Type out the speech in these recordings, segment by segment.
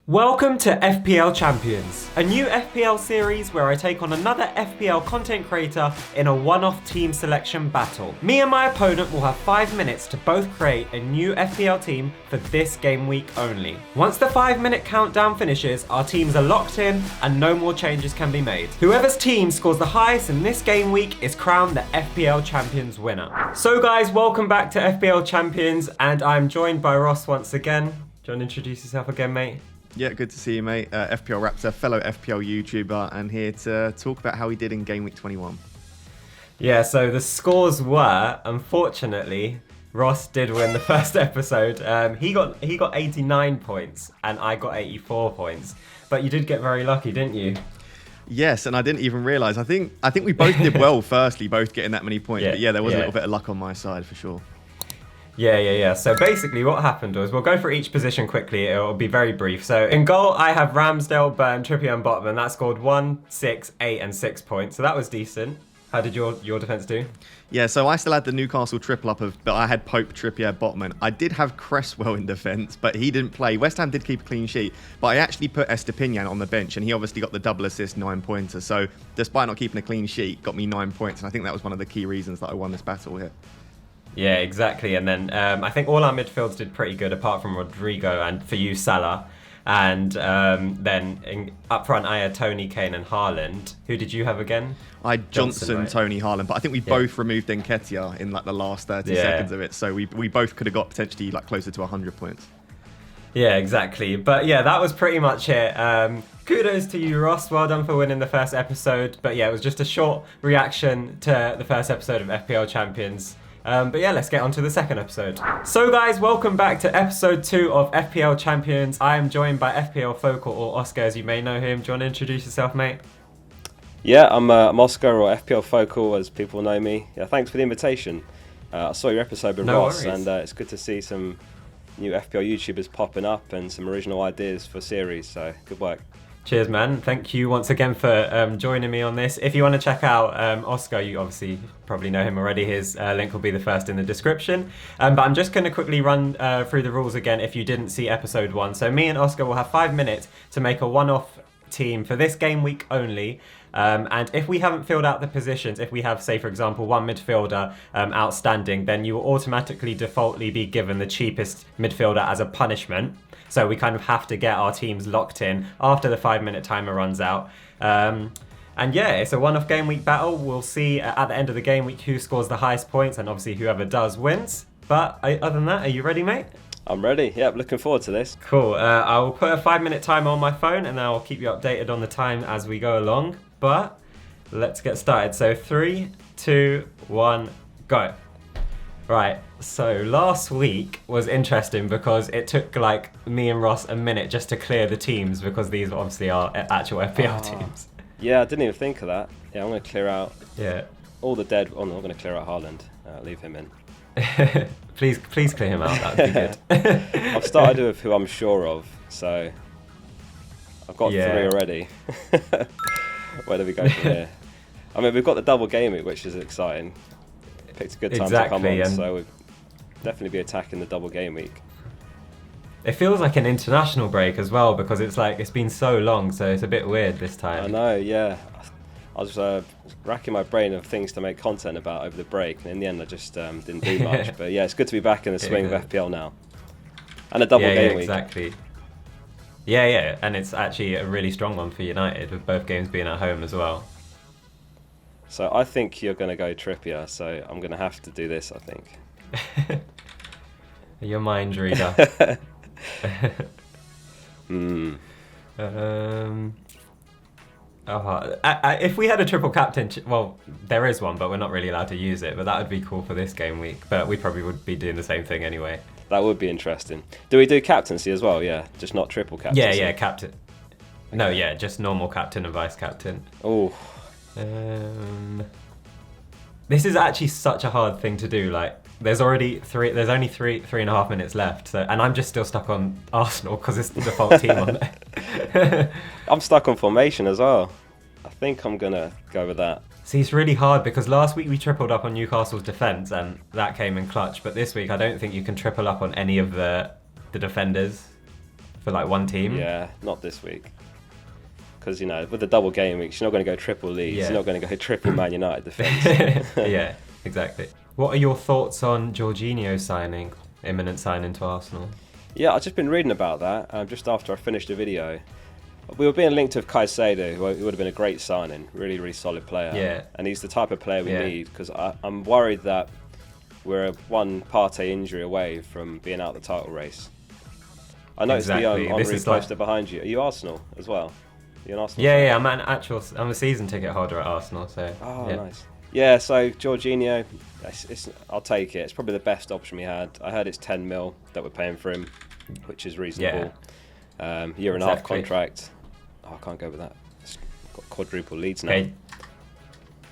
Welcome to FPL Champions, a new FPL series where I take on another FPL content creator in a one-off team selection battle. Me and my opponent will have 5 minutes to both create a new FPL team for this game week only. Once the 5-minute countdown finishes, our teams are locked in and no more changes can be made. Whoever's team scores the highest in this game week is crowned the FPL Champions winner. So guys, welcome back to FPL Champions, and I'm joined by Ross once again. Do you want to introduce yourself again, mate? Yeah, good to see you, mate. FPL Raptor, fellow FPL YouTuber, and here to talk about how he did in Game Week 21. Yeah, so the scores were, unfortunately, Ross did win the first episode. He got 89 points, and I got 84 points. But you did get very lucky, didn't you? Yes, and I didn't even realise. I think we both did well, firstly, both getting that many points. But yeah, there was a little bit of luck on my side, for sure. Yeah. So basically what happened was, we'll go for each position quickly. It'll be very brief. So in goal, I have Ramsdale, Burn, Trippier and Botman. That scored 1, 6, 8 and 6 points. So that was decent. How did your defence do? Yeah, so I still had the Newcastle triple up, but I had Pope, Trippier, Botman. I did have Cresswell in defence, but he didn't play. West Ham did keep a clean sheet, but I actually put Estepinian on the bench, and he obviously got the double assist 9-pointer. So despite not keeping a clean sheet, got me 9 points, and I think that was one of the key reasons that I won this battle here. Yeah, exactly. And then I think all our midfields did pretty good, apart from Rodrigo and for you, Salah. And then up front, I had Tony, Kane and Haaland. Who did you have again? I had Johnson, right? Tony, Haaland. But I think we both removed Nketiah in like the last 30 seconds of it. So we both could have got potentially like closer to 100 points. Yeah, exactly. But yeah, that was pretty much it. Kudos to you, Ross. Well done for winning the first episode. But yeah, it was just a short reaction to the first episode of FPL Champions. But yeah, let's get on to the second episode. So guys, welcome back to episode 2 of FPL Champions. I am joined by FPL Focal, or Oscar as you may know him. Do you want to introduce yourself, mate? Yeah, I'm Oscar, or FPL Focal as people know me. Yeah, thanks for the invitation. I saw your episode with Ross, and it's good to see some new FPL YouTubers popping up and some original ideas for series, so good work. Cheers, man. Thank you once again for joining me on this. If you want to check out Oscar, you obviously probably know him already. His link will be the first in the description. But I'm just going to quickly run through the rules again if you didn't see episode 1. So me and Oscar will have 5 minutes to make a one-off team for this game week only. And if we haven't filled out the positions, if we have, say, for example, one midfielder outstanding, then you will automatically defaultly be given the cheapest midfielder as a punishment. So we kind of have to get our teams locked in after the 5-minute timer runs out. And yeah, it's a one-off game week battle. We'll see at the end of the game week who scores the highest points, and obviously whoever does wins. But other than that, are you ready, mate? I'm ready. Yep, looking forward to this. Cool. I will put a 5-minute timer on my phone, and I'll keep you updated on the time as we go along. But let's get started. So 3, 2, 1, go. Right, so last week was interesting because it took like me and Ross a minute just to clear the teams, because these obviously are actual FPL teams. Yeah, I didn't even think of that. Yeah, I'm going to clear out all the dead. Oh no, I'm going to clear out Haaland. Leave him in. Please clear him out, that would be good. I've started with who I'm sure of, so I've got 3 already. Where do we go from here? I mean, we've got the double Gameweek, which is exciting. Picked a good time to come on, so we'll definitely be attacking the double Gameweek. It feels like an international break as well, because it's like it's been so long, so it's a bit weird this time. I know, yeah. I was racking my brain of things to make content about over the break, and in the end I just didn't do much. But yeah, it's good to be back in the swing of FPL now. And a double Gameweek. Yeah, exactly. Yeah, and it's actually a really strong one for United, with both games being at home as well. So I think you're going to go Trippier, so I'm going to have to do this, I think. Your mind reader. If we had a triple captain, well, there is one, but we're not really allowed to use it, but that would be cool for this game week. But we probably would be doing the same thing anyway. That would be interesting. Do we do captaincy as well? Yeah, just not triple captaincy. Yeah, captain. Okay. No, yeah, just normal captain and vice captain. Oh. This is actually such a hard thing to do. Like, there's only 3.5 minutes left, so, and I'm just still stuck on Arsenal because it's the default team on there. I'm stuck on formation as well. I think I'm gonna go with that. See, it's really hard because last week we tripled up on Newcastle's defence and that came in clutch, but this week I don't think you can triple up on any of the defenders for like one team. Yeah, not this week. Because, you know, with the double game weeks, you're not going to go triple Leeds. Yeah. You're not going to go triple Man United defence. Yeah, exactly. What are your thoughts on Jorginho signing, imminent signing to Arsenal? Yeah, I've just been reading about that just after I finished the video. We were being linked with Caicedo, who would have been a great signing, really, really solid player. Yeah. And he's the type of player we need, because I'm worried that we're one Partey injury away from being out of the title race. I noticed the Henry poster behind you. Are you Arsenal as well? Are you an Arsenal fan? I'm a season ticket holder at Arsenal, so. Oh, nice. Yeah, so Jorginho, I'll take it. It's probably the best option we had. I heard it's 10 mil that we're paying for him, which is reasonable. Year and a half contract. Oh, I can't go with that. It's got quadruple leads now. Okay.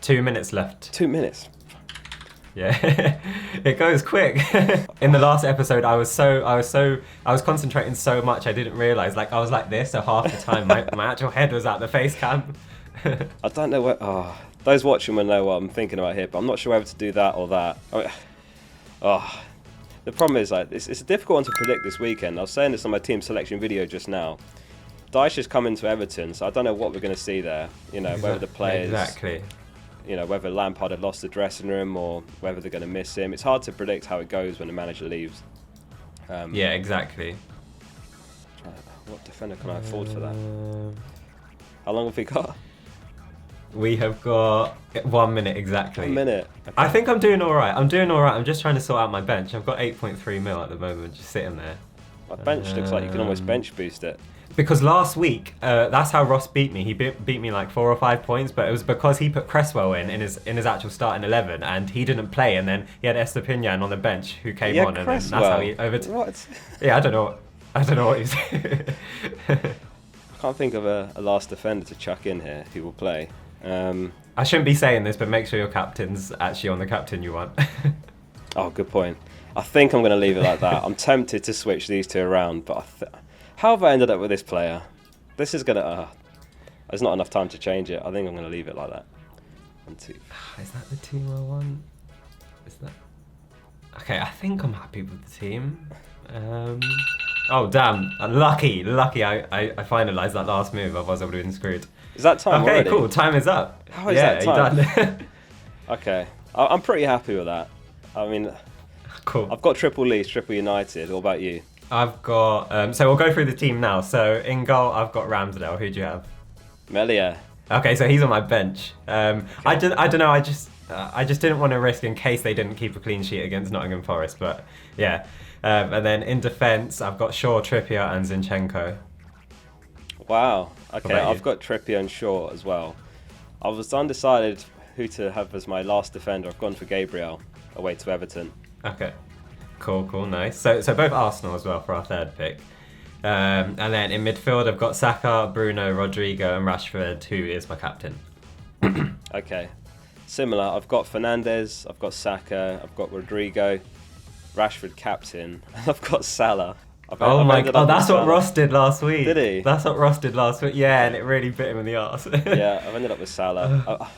2 minutes left. 2 minutes. Yeah, it goes quick. In the last episode, I was concentrating so much I didn't realise. Like I was like this, so half the time my actual head was at the face cam. I don't know what. Those watching will know what I'm thinking about here, but I'm not sure whether to do that or that. The problem is like it's a difficult one to predict this weekend. I was saying this on my team selection video just now. Dyche is coming to Everton, so I don't know what we're going to see there. You know, whether the players, you know, whether Lampard had lost the dressing room or whether they're going to miss him. It's hard to predict how it goes when the manager leaves. Yeah, exactly. What defender can I afford for that? How long have we got? We have got 1 minute exactly. 1 minute. Okay. I think I'm doing all right. I'm just trying to sort out my bench. I've got 8.3 mil at the moment, just sitting there. My bench looks like you can almost bench boost it. Because last week, that's how Ross beat me. He beat me like 4 or 5 points, but it was because he put Cresswell in his actual starting 11, and he didn't play, and then he had Estepinian on the bench who came on, and that's how he What? Yeah, I don't know what he's. I can't think of a last defender to chuck in here who will play. I shouldn't be saying this, but make sure your captain's actually on the captain you want. Oh, good point. I think I'm going to leave it like that. I'm tempted to switch these two around, but how have I ended up with this player? This is going to... there's not enough time to change it. I think I'm going to leave it like that. 1, 2. Is that the team I want? Is that... Okay, I think I'm happy with the team. Oh, damn. Lucky I finalised that last move, otherwise I would have been screwed. Is that time already? Okay, cool. Time is up. How is that time? Done. Okay. I'm pretty happy with that. I mean... Cool. I've got triple Leeds, triple United. What about you? I've got... so we'll go through the team now. So in goal, I've got Ramsdale. Who do you have? Melia. Okay, so he's on my bench. Okay. I don't know. I just didn't want to risk in case they didn't keep a clean sheet against Nottingham Forest. But yeah. And then in defence, I've got Shaw, Trippier and Zinchenko. Wow. Okay, I've got Trippier and Shaw as well. I was undecided who to have as my last defender. I've gone for Gabriel away to Everton. Okay. Cool, nice. So both Arsenal as well for our third pick. And then in midfield, I've got Saka, Bruno, Rodrigo and Rashford, who is my captain. Okay. Similar. I've got Fernandes, I've got Saka, I've got Rodrigo, Rashford captain, and I've got Salah. Oh my god, that's what Ross did last week. Did he? That's what Ross did last week. Yeah, and it really bit him in the arse. Yeah, I've ended up with Salah.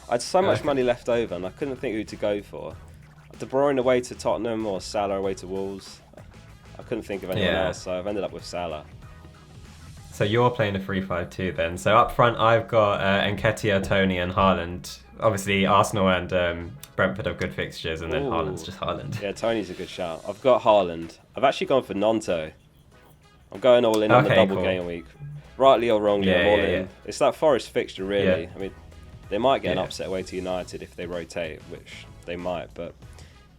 I had so much money left over and I couldn't think who to go for. De Bruyne away to Tottenham or Salah away to Wolves. I couldn't think of anyone else, so I've ended up with Salah. So you're playing a 3-5-2 then. So up front, I've got Nketiah, Tony and Haaland. Obviously, Arsenal and Brentford have good fixtures, and then Haaland's just Haaland. Yeah, Tony's a good shout. I've got Haaland. I've actually gone for Nonto. I'm going all in on the double game week. Rightly or wrongly, I'm all in. Yeah. It's that Forest fixture, really. Yeah. I mean, they might get an upset away to United if they rotate, which they might, but...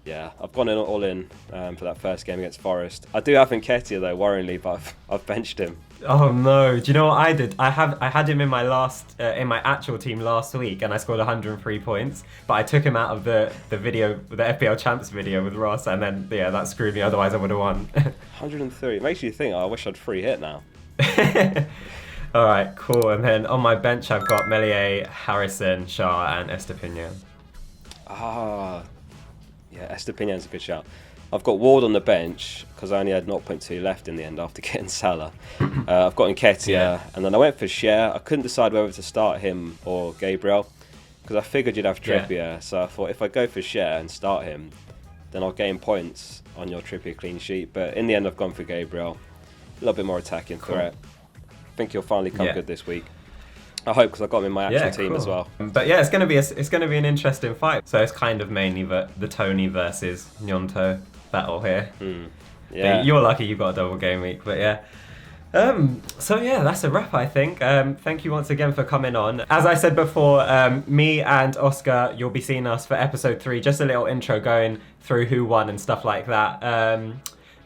Yeah, I've gone all in for that first game against Forest. I do have Nketiah though, worryingly, but I've benched him. Oh no! Do you know what I did? I had him in my actual team last week, and I scored 103 points. But I took him out of the video, the FPL Champs video with Ross, and then that screwed me. Otherwise, I would have won. 103. It makes you think. I wish I'd free hit now. All right, cool. And then on my bench, I've got Meslier, Harrison, Shaw, and Estepinian. Yeah, Estepinian's a good shout. I've got Ward on the bench because I only had 0.2 left in the end after getting Salah. I've got Nketiah, and then I went for Cher. I couldn't decide whether to start him or Gabriel because I figured you'd have Trippier. So I thought if I go for Cher and start him, then I'll gain points on your Trippier clean sheet. But in the end, I've gone for Gabriel. little bit more attacking threat. I think he'll finally come Yeah. good this week. I hope, because I've got him in my actual team as well. But yeah, it's gonna be an interesting fight. So it's kind of mainly the Tony versus Nyonto battle here. Yeah. You're lucky you got a double game week, but yeah. So yeah, that's a wrap, I think. Thank you once again for coming on. As I said before, me and Oscar, you'll be seeing us for episode 3. Just a little intro going through who won and stuff like that.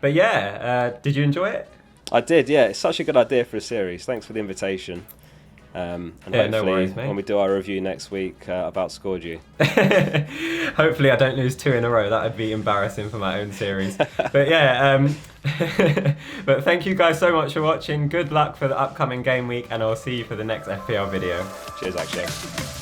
But yeah, did you enjoy it? I did, yeah. It's such a good idea for a series. Thanks for the invitation. And Yeah, hopefully, no worries, mate. when we do our review next week, I've outscored you. Hopefully I don't lose 2 in a row. That would be embarrassing for my own series. But yeah, but thank you guys so much for watching. Good luck for the upcoming game week, and I'll see you for the next FPL video. Cheers, Akshay.